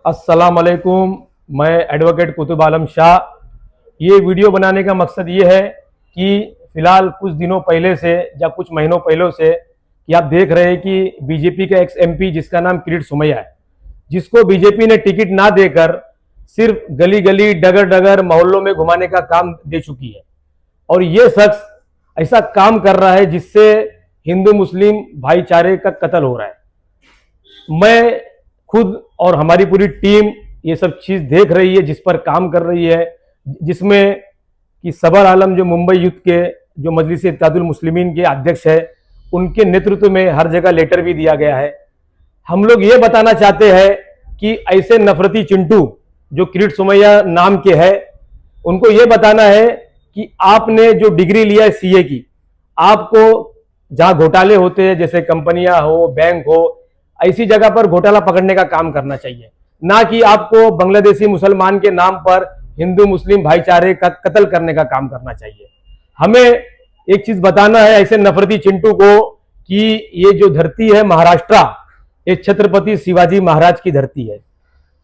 अस्सलाम वालेकुम। मैं एडवोकेट कुतुब आलम शाह। ये वीडियो बनाने का मकसद ये है कि फिलहाल कुछ दिनों पहले से या कुछ महीनों पहले से कि आप देख रहे हैं कि बीजेपी का एक्स एमपी जिसका नाम किरीट सोमैया है, जिसको बीजेपी ने टिकट ना देकर सिर्फ गली गली डगर डगर मोहल्लों में घुमाने का काम दे चुकी है। और ये शख्स ऐसा काम कर रहा है जिससे हिंदू मुस्लिम भाईचारे का कत्ल हो रहा है। मैं खुद और हमारी पूरी टीम ये सब चीज देख रही है, जिस पर काम कर रही है, जिसमें कि सबर आलम जो मुंबई यूथ के जो मजलिस इत्तेहादुल मुस्लिमीन के अध्यक्ष है, उनके नेतृत्व में हर जगह लेटर भी दिया गया है। हम लोग ये बताना चाहते हैं कि ऐसे नफरती चिंटू जो किरीट सोमैया नाम के है, उनको ये बताना है कि आपने जो डिग्री लिया है सीए की, आपको जहां घोटाले होते हैं जैसे कंपनियां हो, बैंक हो, ऐसी जगह पर घोटाला पकड़ने का काम करना चाहिए, ना कि आपको बांग्लादेशी मुसलमान के नाम पर हिंदू मुस्लिम भाईचारे का कत्ल करने का काम करना चाहिए। हमें एक चीज बताना है ऐसे नफरती चिंटू को कि ये जो धरती है महाराष्ट्र, ये छत्रपति शिवाजी महाराज की धरती है।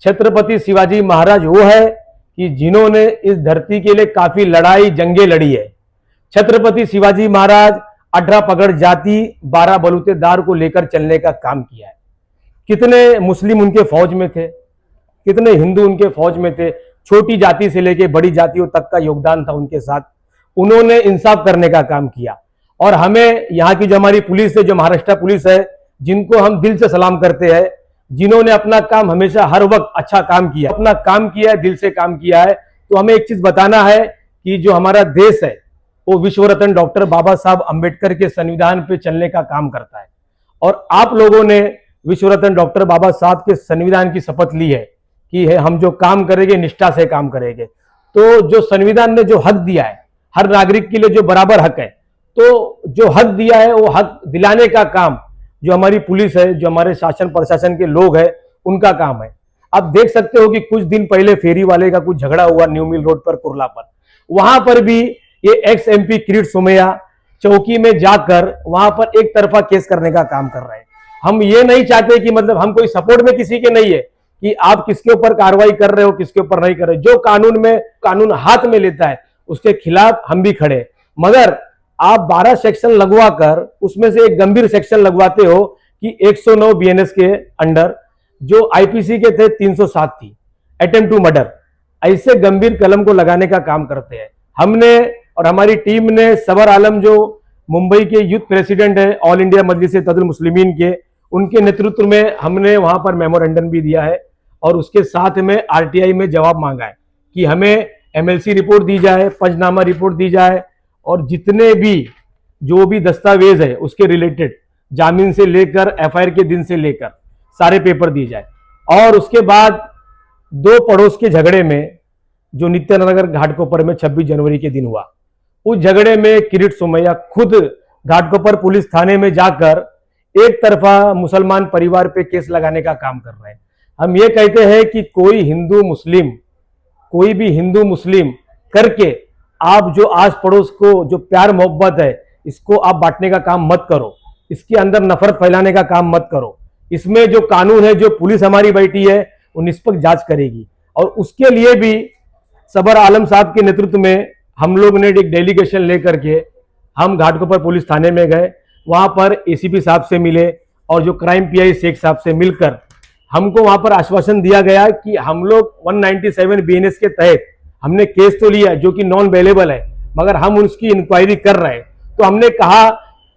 छत्रपति शिवाजी महाराज वो है कि जिन्होंने इस धरती के लिए काफी लड़ाई जंगें लड़ी है। छत्रपति शिवाजी महाराज 18 पगड़ जाति 12 बलूतेदार को लेकर चलने का काम किया है। कितने मुस्लिम उनके फौज में थे, कितने हिंदू उनके फौज में थे, छोटी जाति से लेकर बड़ी जातियों तक का योगदान था उनके साथ। उन्होंने इंसाफ करने का काम किया। और हमें यहाँ की जो हमारी पुलिस है, जो महाराष्ट्र पुलिस है, जिनको हम दिल से सलाम करते हैं, जिन्होंने अपना काम हमेशा हर वक्त अच्छा काम किया, अपना काम किया है, दिल से काम किया है। तो हमें एक चीज बताना है कि जो हमारा देश है वो विश्व रत्न डॉक्टर बाबा साहब अंबेडकर के संविधान पे चलने का काम करता है। और आप लोगों ने विश्व रत्न डॉक्टर बाबा साहब के संविधान की शपथ ली है कि हम जो काम करेंगे निष्ठा से काम करेंगे। तो जो संविधान ने जो हक दिया है हर नागरिक के लिए, जो बराबर हक है, तो जो हक दिया है वो हक दिलाने का काम जो हमारी पुलिस है, जो हमारे शासन प्रशासन के लोग हैं, उनका काम है। आप देख सकते हो कि कुछ दिन पहले फेरी वाले का कुछ झगड़ा हुआ न्यू मिल रोड पर, कुर्ला पर। वहां पर भी ये एक्स एमपी किरीट सोमैया चौकी में जाकर वहां पर एक तरफा केस करने का काम कर रहे हैं। हम ये नहीं चाहते कि मतलब हम कोई सपोर्ट में किसी के नहीं है कि आप किसके ऊपर कार्रवाई कर रहे हो, किसके ऊपर नहीं कर रहे। जो कानून हाथ में लेता है उसके खिलाफ हम भी खड़े। मगर आप 12 सेक्शन लगवा कर उसमें से एक गंभीर सेक्शन लगवाते हो कि 109 बीएनएस के अंडर, जो आईपीसी के थे 307 थी, अटेम्प्ट टू मर्डर, ऐसे गंभीर कलम को लगाने का काम करते हैं। हमने और हमारी टीम ने सबर आलम जो मुंबई के यूथ प्रेसिडेंट है ऑल इंडिया मजलिस इत्तेहादुल मुस्लिमीन के, उनके नेतृत्व में हमने वहां पर मेमोरेंडम भी दिया है। और उसके साथ में आरटीआई में जवाब मांगा है कि हमें एमएलसी रिपोर्ट दी जाए, पंचनामा रिपोर्ट दी जाए, और जितने भी जो भी दस्तावेज है उसके रिलेटेड जामीन से लेकर एफआईआर के दिन से लेकर सारे पेपर दिए जाए। और उसके बाद दो पड़ोस के झगड़े में जो नित्यानगर घाटकोपर में 26 जनवरी के दिन हुआ, उस झगड़े में किरीट सोमैया खुद घाटकोपर पुलिस थाने में जाकर एक तरफा मुसलमान परिवार पे केस लगाने का काम कर रहे हैं। हम ये कहते हैं कि कोई भी हिंदू मुस्लिम करके आप जो आस पड़ोस को जो प्यार मोहब्बत है इसको आप बांटने का काम मत करो, इसके अंदर नफरत फैलाने का काम मत करो। इसमें जो कानून है, जो पुलिस हमारी बैठी है, वो निष्पक्ष जांच करेगी। और उसके लिए भी सबर आलम साहब के नेतृत्व में हम लोग ने एक डेलीगेशन लेकर के हम घाटकोपर पुलिस थाने में गए। वहां पर एसीपी साहब से मिले और जो क्राइम पीआई शेख साहब से मिलकर हमको वहां पर आश्वासन दिया गया कि हम लोग 197 बीएनएस के तहत हमने केस तो लिया जो कि नॉन अवेलेबल है, मगर हम उसकी इंक्वायरी कर रहे हैं। तो हमने कहा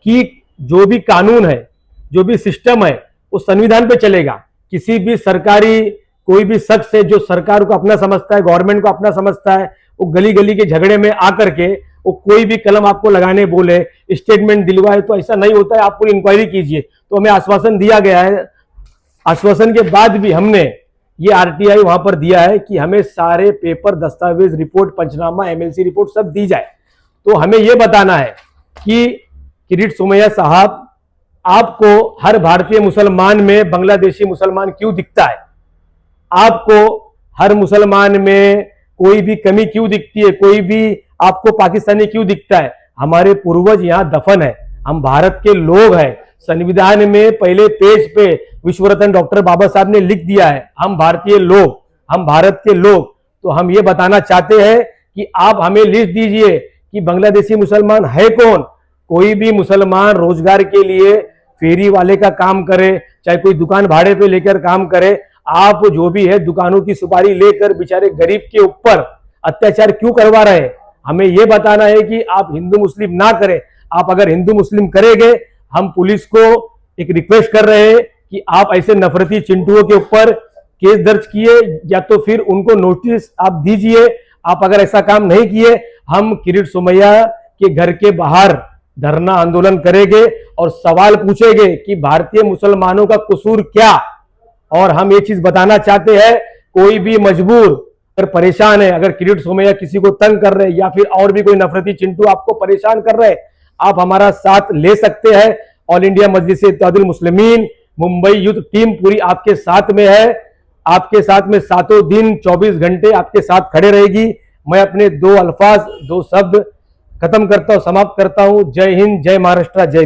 कि जो भी कानून है, जो भी सिस्टम है, वो संविधान पे चलेगा। किसी भी सरकारी कोई भी शख्स है जो सरकार को अपना समझता है, गवर्नमेंट को अपना समझता है, वो गली गली के झगड़े में आकर के वो कोई भी कलम आपको लगाने बोले, स्टेटमेंट दिलवाए, तो ऐसा नहीं होता है। आप पूरी इंक्वायरी कीजिए। तो हमें आश्वासन दिया गया है। आश्वासन के बाद भी हमने ये आरटीआई वहां पर दिया है कि हमें सारे पेपर, दस्तावेज, रिपोर्ट, पंचनामा, एमएलसी रिपोर्ट सब दी जाए। तो हमें यह बताना है कि किरीट सोमैया साहब, आपको हर भारतीय मुसलमान में बांग्लादेशी मुसलमान क्यों दिखता है? आपको हर मुसलमान में कोई भी कमी क्यों दिखती है? कोई भी आपको पाकिस्तानी क्यों दिखता है? हमारे पूर्वज यहाँ दफन है, हम भारत के लोग हैं। संविधान में पहले पेज पे विश्व रत्न डॉक्टर बाबा साहब ने लिख दिया है, हम भारतीय लोग, हम भारत के लोग, तो हम ये बताना चाहते हैं कि आप हमें लिस्ट दीजिए कि बांग्लादेशी मुसलमान है कौन। कोई भी मुसलमान रोजगार के लिए फेरी वाले का काम करे, चाहे कोई दुकान भाड़े पे लेकर काम करे, आप जो भी है दुकानों की सुपारी लेकर बेचारे गरीब के ऊपर अत्याचार क्यों करवा रहे हैं। हमें यह बताना है कि आप हिंदू मुस्लिम ना करें। आप अगर हिंदू मुस्लिम करेंगे, हम पुलिस को एक रिक्वेस्ट कर रहे हैं कि आप ऐसे नफरती चिंटुओं के ऊपर केस दर्ज किए या तो फिर उनको नोटिस आप दीजिए। आप अगर ऐसा काम नहीं किए, हम किरीट सोमैया के घर के बाहर धरना आंदोलन करेंगे और सवाल पूछेंगे कि भारतीय मुसलमानों का कसूर क्या। और हम ये चीज बताना चाहते हैं, कोई भी मजबूर अगर परेशान है, अगर किरीट सोमैया किसी को तंग कर रहे हैं या फिर और भी कोई नफरती चिंटू आपको परेशान कर रहे हैं, आप हमारा साथ ले सकते हैं। All India मजलिस-ए Ittehadul Muslimeen Mumbai youth team पूरी आपके साथ में है, आपके साथ में सातों दिन 24 घंटे आपके साथ खड़े रहेगी। मैं अपने दो अल्फाज, दो शब्द खत्म करता हूं, समाप्त करता हूं। जय हिंद, जय महाराष्ट्र, जय